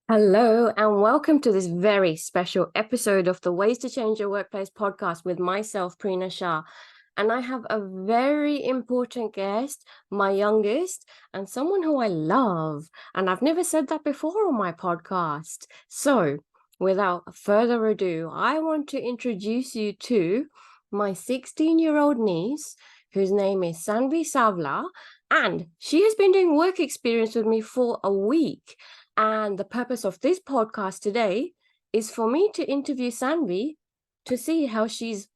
Hello, and welcome to this very special episode of the Ways to Change Your Workplace podcast with myself, Prina Shah. And I have a very important guest, my youngest, and someone who I love. And I've never said that before on my podcast. So, without further ado, I want to introduce you to my 16-year-old niece, whose name is Saanvi Savla. And she has been doing work experience with me for a week. And the purpose of this podcast today is for me to interview Saanvi to see how she's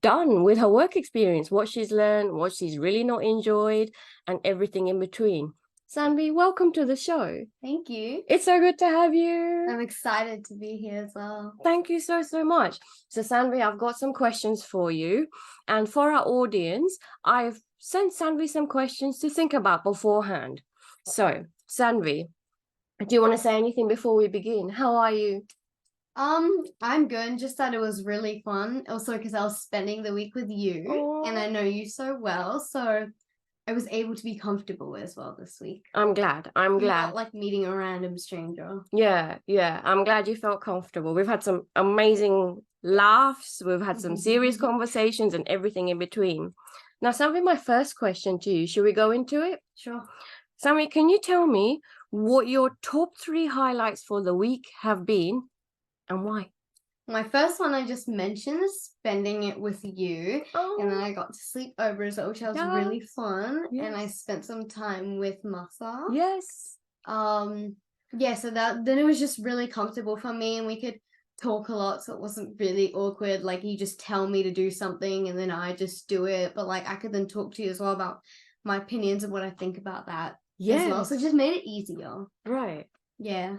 done with her work experience, what she's learned, what she's really not enjoyed, and everything in between. Saanvi, welcome to the show. Thank you. It's so good to have you. I'm excited to be here as well. Thank you so much. So Saanvi, I've got some questions for you. And for our audience, I've sent Saanvi some questions to think about beforehand. So, Saanvi, do you want to say anything before we begin? How are you? I'm good. Just that it was really fun. Also, because I was spending the week with you, and I know you so well, so I was able to be comfortable as well this week. I'm glad. Not like meeting a random stranger. Yeah. I'm glad you felt comfortable. We've had some amazing laughs. We've had some serious conversations and everything in between. Now, Saanvi, my first question to you, should we go into it? Sure. Saanvi, can you tell me what your top 3 highlights for the week have been and why? My first one I just mentioned is spending it with you, and then I got to sleep over as well, which was really fun. Yes. And I spent some time with Masa. Yes. Yeah, so then it was just really comfortable for me, and we could talk a lot, so it wasn't really awkward. Like, you just tell me to do something and then I just do it, but like I could then talk to you as well about my opinions and what I think about that. As well, so it just made it easier. Right. Yeah.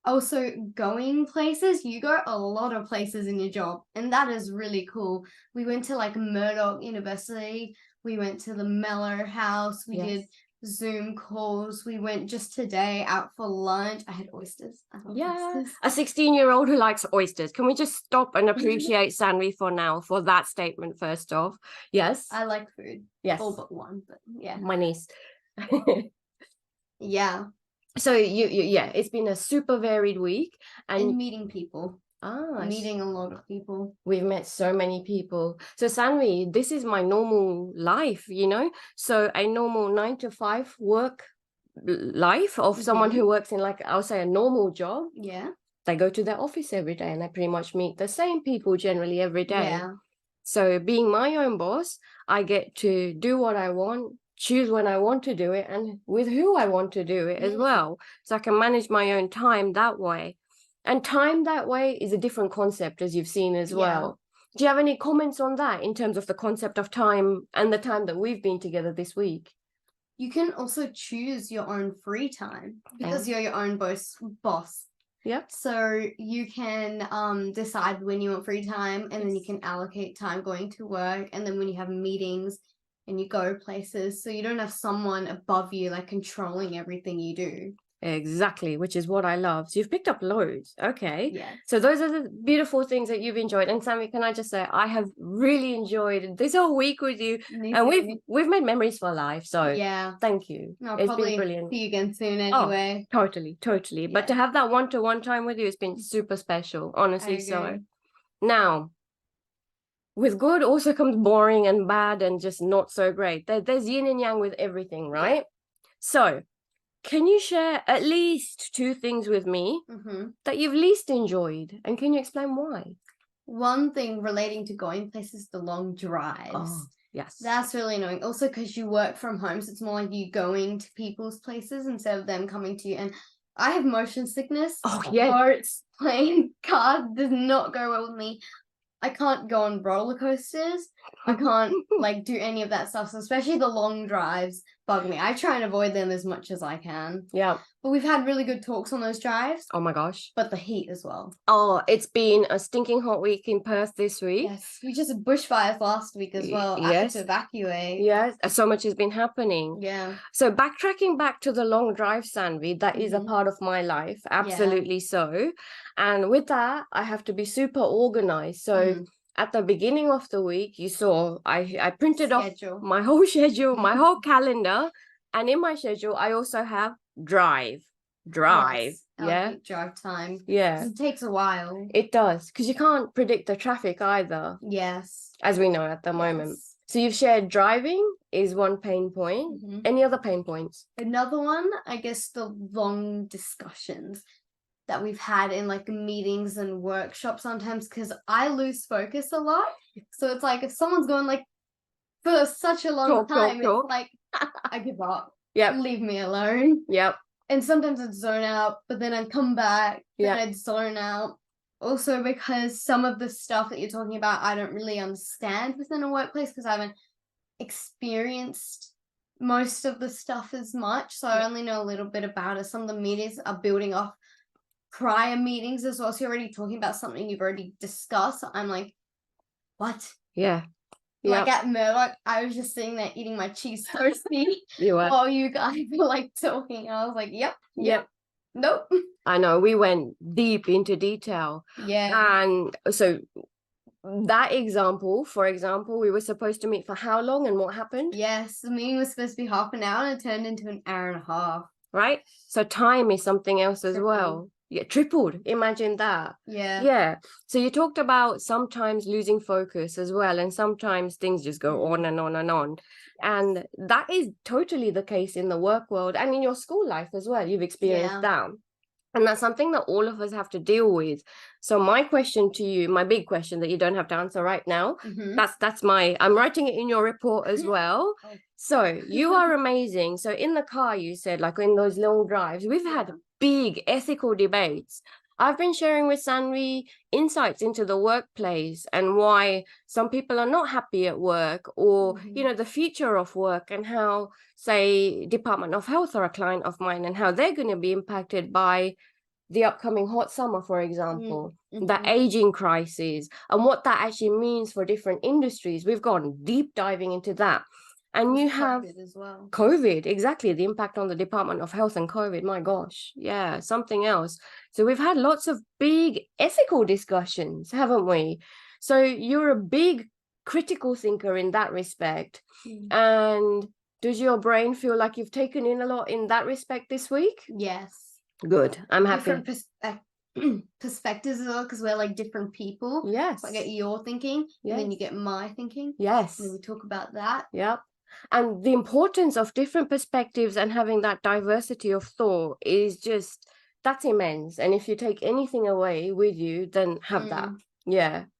Also, going places, you go a lot of places in your job, and that is really cool. We went to like Murdoch University, we went to the Mellor House, we did Zoom calls, we went just today out for lunch. I had oysters. Oysters. A 16-year-old who likes oysters. Can we just stop and appreciate Saanvi for now for that statement first off? Yes. I like food. Yes. All but one, but yeah. My niece. Yeah. So it's been a super varied week and meeting people. Meeting a lot of people. We've met so many people. So Saanvi, this is my normal life, so a normal 9 to 5 work life of someone who works in, like, I'll say, a normal job. Yeah. They go to their office every day and they pretty much meet the same people generally every day. Yeah. So being my own boss, I get to do what I want, choose when I want to do it, and with who I want to do it as well. So I can manage my own time that way. And time that way is a different concept, as you've seen as well. Do you have any comments on that in terms of the concept of time and the time that we've been together this week? You can also choose your own free time because you're your own boss. Yep. So you can decide when you want free time, and then you can allocate time going to work, and then when you have meetings and you go places, so you don't have someone above you like controlling everything you do. Exactly, which is what I love. So you've picked up loads. Okay. Yeah. So those are the beautiful things that you've enjoyed. And Saanvi, can I just say, I have really enjoyed this whole week with you. And we've made memories for life. So yeah, thank you. I'll probably been brilliant. See you again soon anyway. Oh, totally. Yeah. But to have that one-to-one time with you has been super special, honestly. So now, with good also comes boring and bad and just not so great. There's yin and yang with everything, right? Yeah. So can you share at least 2 things with me that you've least enjoyed? And can you explain why? One thing relating to going places, the long drives. Oh, yes. That's really annoying. Also, because you work from home, so it's more like you going to people's places instead of them coming to you. And I have motion sickness. Oh, yeah. Boats, plane, car does not go well with me. I can't go on roller coasters. I can't like do any of that stuff. So especially the long drives bug me. I try and avoid them as much as I can. Yeah. But we've had really good talks on those drives. Oh my gosh. But the heat as well. Oh, it's been a stinking hot week in Perth this week. Yes. We just had bushfires last week as well. I had to evacuate. Yes. So much has been happening. Yeah. So backtracking back to the long drive, Saanvi, that is a part of my life. Absolutely so. And with that, I have to be super organized. So at the beginning of the week, you saw I printed off my whole schedule, my whole calendar. And in my schedule, I also have drive. drive. Our Yeah. peak drive time. Yeah. It takes a while. It does, because you can't predict the traffic either, Yes. as we know at the moment. So you've shared driving is one pain point. Any other pain points? Another one, I guess, the long discussions that we've had in like meetings and workshops sometimes, because I lose focus a lot. So it's like if someone's going like for such a long time, it's like I give up. Yep. Leave me alone. Yep. And sometimes I'd zone out, but then I'd come back, then I'd zone out. Also because some of the stuff that you're talking about, I don't really understand within a workplace because I haven't experienced most of the stuff as much. So I only know a little bit about it. Some of the meetings are building off prior meetings as well. So you're already talking about something you've already discussed. I'm like, what? Yeah. Like at Murdoch, I was just sitting there eating my cheese toasty You were. while you guys were like talking. I was like, yep. Nope. I know, we went deep into detail. Yeah. And so that example, for example, we were supposed to meet for how long and what happened? Yes, the meeting was supposed to be half an hour and it turned into an hour and a half. Right? So time is something else as well. Yeah, tripled. Imagine that. Yeah. So you talked about sometimes losing focus as well, and sometimes things just go on and on and on. And that is totally the case in the work world and in your school life as well. You've experienced that. And that's something that all of us have to deal with. So my question to you, my big question that you don't have to answer right now, I'm writing it in your report as well. So you are amazing. So in the car, you said, like in those long drives, we've had big ethical debates. I've been sharing with Saanvi insights into the workplace and why some people are not happy at work, or, you know, the future of work, and how, say, Department of Health are a client of mine and how they're going to be impacted by the upcoming hot summer, for example, the aging crisis, and what that actually means for different industries. We've gone deep diving into that. And you have COVID as well. COVID, exactly, the impact on the Department of Health and COVID. My gosh, yeah, something else. So we've had lots of big ethical discussions, haven't we? So you're a big critical thinker in that respect. And does your brain feel like you've taken in a lot in that respect this week? Yes. Good. I'm happy. Different perspectives as well, because we're like different people. Yes. So I get your thinking, and then you get my thinking. Yes. And then we talk about that. Yep. And the importance of different perspectives and having that diversity of thought is just, that's immense. And if you take anything away with you, then have that.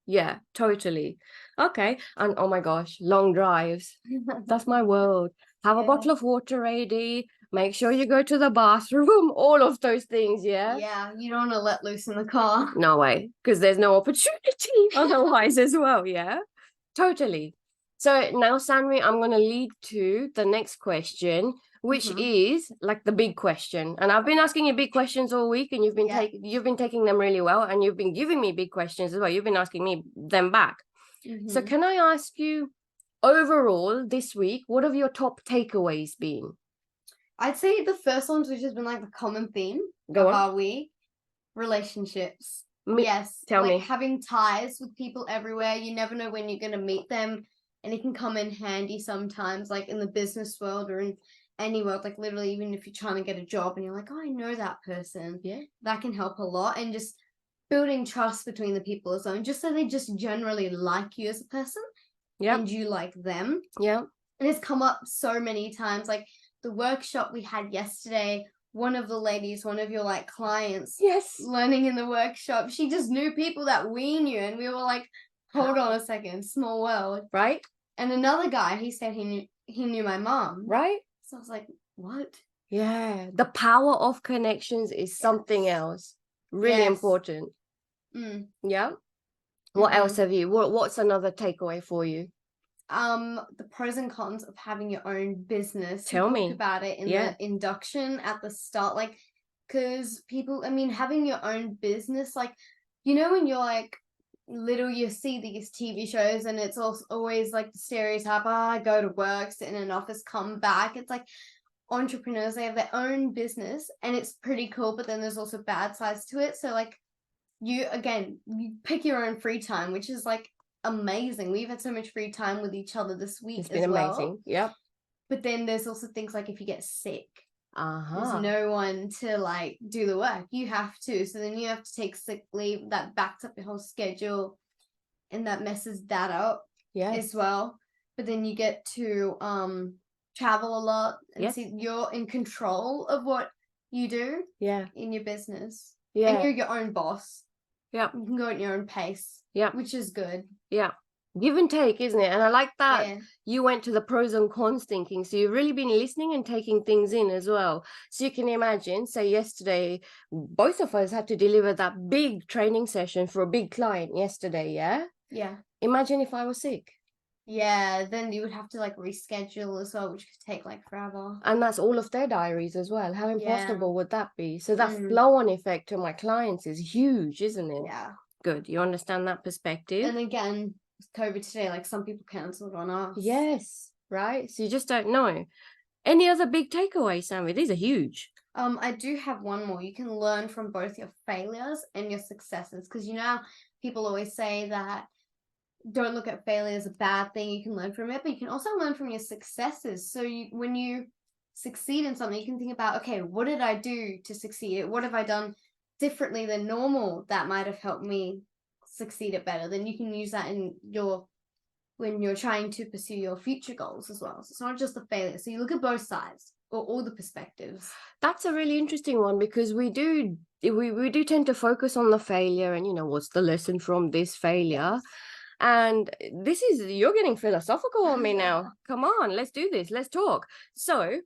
Yeah, totally. Okay. And oh my gosh, long drives. That's my world. Have a bottle of water ready. Make sure you go to the bathroom. All of those things, Yeah, you don't want to let loose in the car. No way, because there's no opportunity otherwise as well, Totally. So now, Saanvi, I'm going to lead to the next question, which is like the big question. And I've been asking you big questions all week, and you've been taking them really well, and you've been giving me big questions as well. You've been asking me them back. So can I ask you, overall this week, what have your top takeaways been? I'd say the first ones, which has been like the common theme of our week, relationships. Tell me. Having ties with people everywhere. You never know when you're going to meet them, and it can come in handy sometimes, like in the business world or in any world, like literally even if you're trying to get a job and you're like, oh, I know that person. That can help a lot. And just building trust between the people as well, and just so they just generally like you as a person and you like them. And it's come up so many times, like the workshop we had yesterday, one of the ladies, one of your like clients, learning in the workshop, she just knew people that we knew, and we were like, hold on a second, small world, right? And another guy, he said he knew my mom, right? So I was like, what? Yeah, the power of connections is something else, really important. What else have you? What's another takeaway for you? The pros and cons of having your own business. Tell me about it in the induction at the start, like, because people, I mean, having your own business, like, you know, when you're like little, you see these TV shows and it's also always like the stereotype, I go to work, sit in an office, come back. It's like entrepreneurs, they have their own business and it's pretty cool, but then there's also bad sides to it. So like you pick your own free time, which is like amazing. We've had so much free time with each other this week. It's been amazing. But then there's also things like if you get sick, There's no one to like do the work. You have to. So then you have to take sick leave. That backs up your whole schedule, and that messes that up as well. But then you get to travel a lot and see you're in control of what you do in your business. And you're your own boss. You can go at your own pace. Which is good. Give and take, isn't it? And I like that you went to the pros and cons thinking. So you've really been listening and taking things in as well. So you can imagine, say yesterday, both of us had to deliver that big training session for a big client yesterday, Yeah. Imagine if I was sick. Yeah, then you would have to like reschedule as well, which could take like forever. And that's all of their diaries as well. How impossible would that be? So that flow-on effect to my clients is huge, isn't it? Yeah. Good. You understand that perspective? And again, with COVID today, like some people cancelled on us. Yes, right? So you just don't know. Any other big takeaways, Saanvi? These are huge. I do have one more. You can learn from both your failures and your successes, because you know people always say that don't look at failure as a bad thing. You can learn from it, but you can also learn from your successes. So when you succeed in something, you can think about, okay, what did I do to succeed? What have I done differently than normal that might have helped me succeed it better? Then you can use that in when you're trying to pursue your future goals as well. So it's not just the failure. So you look at both sides or all the perspectives. That's a really interesting one, because we do tend to focus on the failure and, what's the lesson from this failure? And you're getting philosophical on me now. Come on, let's do this. Let's talk. So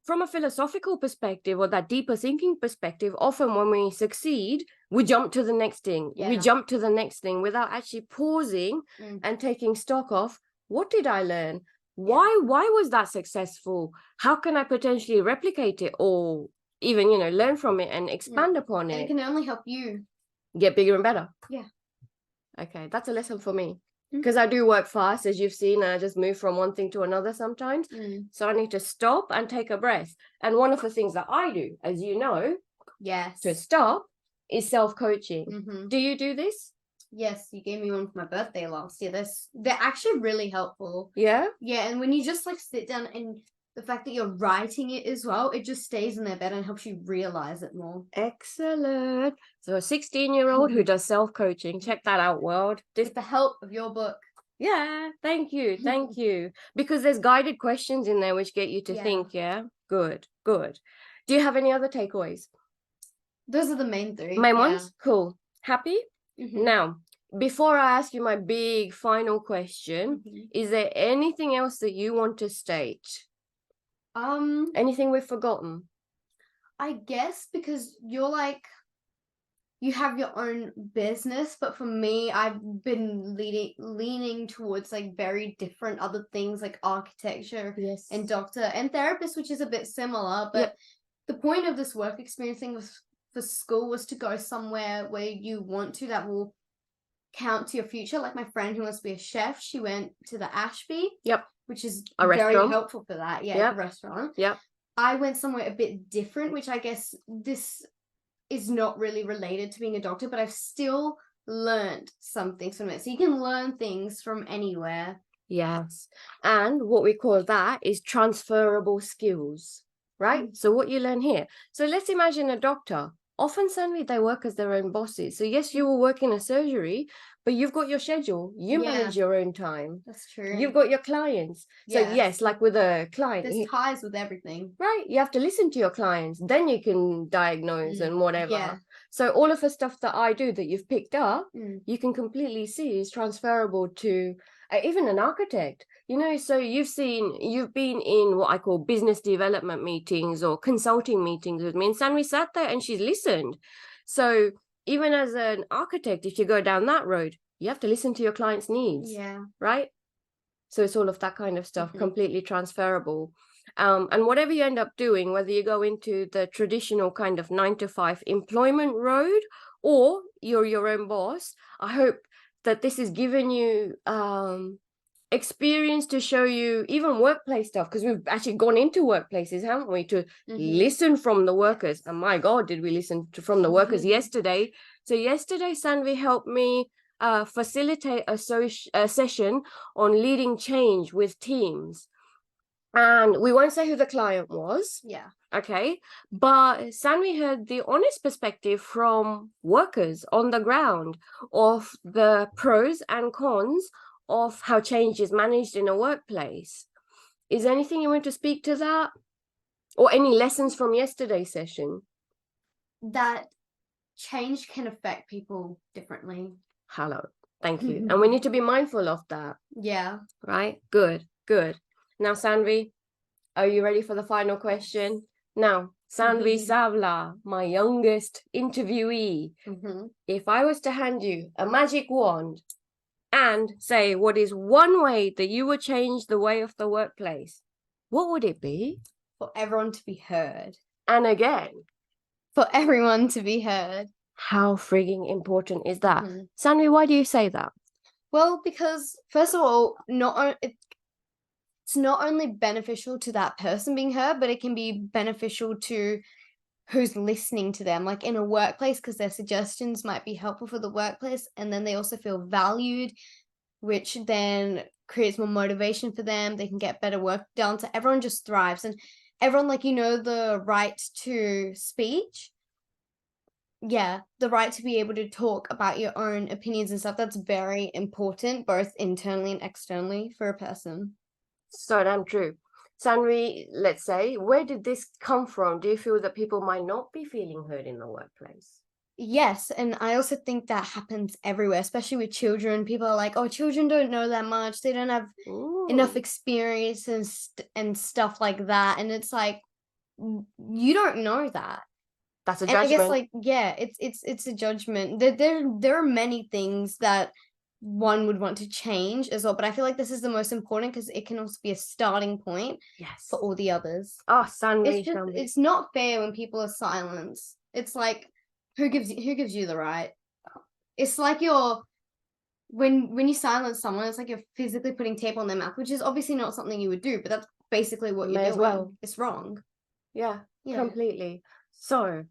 from a philosophical perspective, or that deeper thinking perspective, often when we succeed, we jump to the next thing. We jump to the next thing without actually pausing and taking stock of, what did I learn? Why was that successful? How can I potentially replicate it, or even, learn from it and expand upon it? It can only help you get bigger and better. Yeah. Okay, that's a lesson for me, because I do work fast, as you've seen. I just move from one thing to another sometimes. So I need to stop and take a breath. And one of the things that I do, as you know, to stop, is self-coaching. Do you do this? Yes, you gave me one for my birthday last year. They're actually really helpful. Yeah? Yeah, and when you just like sit down, and the fact that you're writing it as well, it just stays in there better and helps you realize it more. Excellent. So a 16-year-old who does self-coaching. Check that out, world. With the help of your book. Yeah, thank you. Thank you. Because there's guided questions in there which get you to think, Good. Do you have any other takeaways? Those are the main three. Main ones? Cool. Happy? Now, before I ask you my big final question, is there anything else that you want to state? Anything we've forgotten? I guess because you're like, you have your own business, but for me, I've been leaning towards like very different other things, like architecture and doctor and therapist, which is a bit similar. But the point of this work experience thing for school was to go somewhere where you want to, that will count to your future. Like my friend who wants to be a chef, she went to the Ashby. Which is very helpful for that. Yeah, a restaurant. I went somewhere a bit different, which I guess this is not really related to being a doctor, but I've still learned some things from it. So you can learn things from anywhere. Yes. And what we call that is transferable skills, right? So what you learn here. So let's imagine a doctor. Often, suddenly, they work as their own bosses. So yes, you will work in a surgery, but you've got your schedule. You manage your own time. That's true. You've got your clients. So yes, like with a client. There's ties with everything. Right. You have to listen to your clients. Then you can diagnose and whatever. Yeah. So all of the stuff that I do that you've picked up, you can completely see is transferable to even an architect. So you've been in what I call business development meetings or consulting meetings with me, and Saanvi sat there and she's listened. So even as an architect, if you go down that road, you have to listen to your client's needs. Yeah. Right? So it's all of that kind of stuff, completely transferable. And whatever you end up doing, whether you go into the traditional kind of 9-to-5 employment road or you're your own boss, I hope that this has given you experience to show you even workplace stuff, because we've actually gone into workplaces, haven't we, to listen from the workers. And my God, did we listen from the workers yesterday. So yesterday, Saanvi helped me facilitate a session on leading change with teams. And we won't say who the client was. Yeah. Okay. But Saanvi heard the honest perspective from workers on the ground of the pros and cons of how change is managed in a workplace. Is there anything you want to speak to that? Or any lessons from yesterday's session? That change can affect people differently. Hello. Thank you. And we need to be mindful of that. Yeah. Right? Good. Good. Now, Saanvi, are you ready for the final question? Now, Saanvi Savla, my youngest interviewee, if I was to hand you a magic wand and say what is one way that you would change the way of the workplace, what would it be? For everyone to be heard. And again, for everyone to be heard. How frigging important is that? Saanvi, why do you say that? Well, because first of all, it's not only beneficial to that person being heard, but it can be beneficial to who's listening to them, like in a workplace, because their suggestions might be helpful for the workplace, and then they also feel valued, which then creates more motivation for them. They can get better work done, so everyone just thrives. And everyone, like, the right to speech. Yeah, the right to be able to talk about your own opinions and stuff, that's very important, both internally and externally for a person. So damn true. Saanvi, let's say, where did this come from? Do you feel that people might not be feeling heard in the workplace? Yes, and I also think that happens everywhere, especially with children. People are like, oh, children don't know that much. They don't have enough experience and stuff like that. And it's like, you don't know that. That's a And judgment. I guess, like, yeah, it's a judgment. There are many things that one would want to change as well, but I feel like this is the most important because it can also be a starting point for all the others. Oh, Saanvi, It's not fair when people are silenced. It's like, who gives you the right? It's like when you silence someone, it's like you're physically putting tape on their mouth, which is obviously not something you would do, but that's basically what you're doing. As well. It's wrong. Yeah, completely. So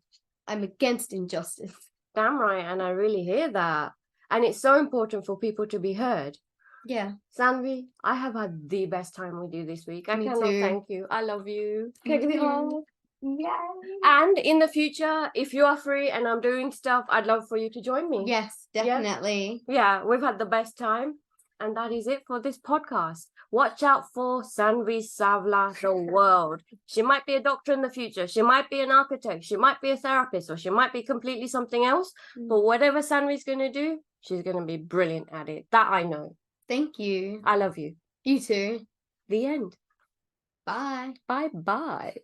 I'm against injustice. Damn right, and I really hear that. And it's so important for people to be heard. Yeah. Saanvi, I have had the best time with you this week. I cannot thank you. I love you. Me Hug. Yeah. And in the future, if you are free and I'm doing stuff, I'd love for you to join me. Yes, definitely. Yeah, we've had the best time. And that is it for this podcast. Watch out for Saanvi Savla, the world. She might be a doctor in the future. She might be an architect. She might be a therapist, or she might be completely something else. But whatever Saanvi's going to do, she's going to be brilliant at it. That I know. Thank you. I love you. You too. The end. Bye. Bye-bye.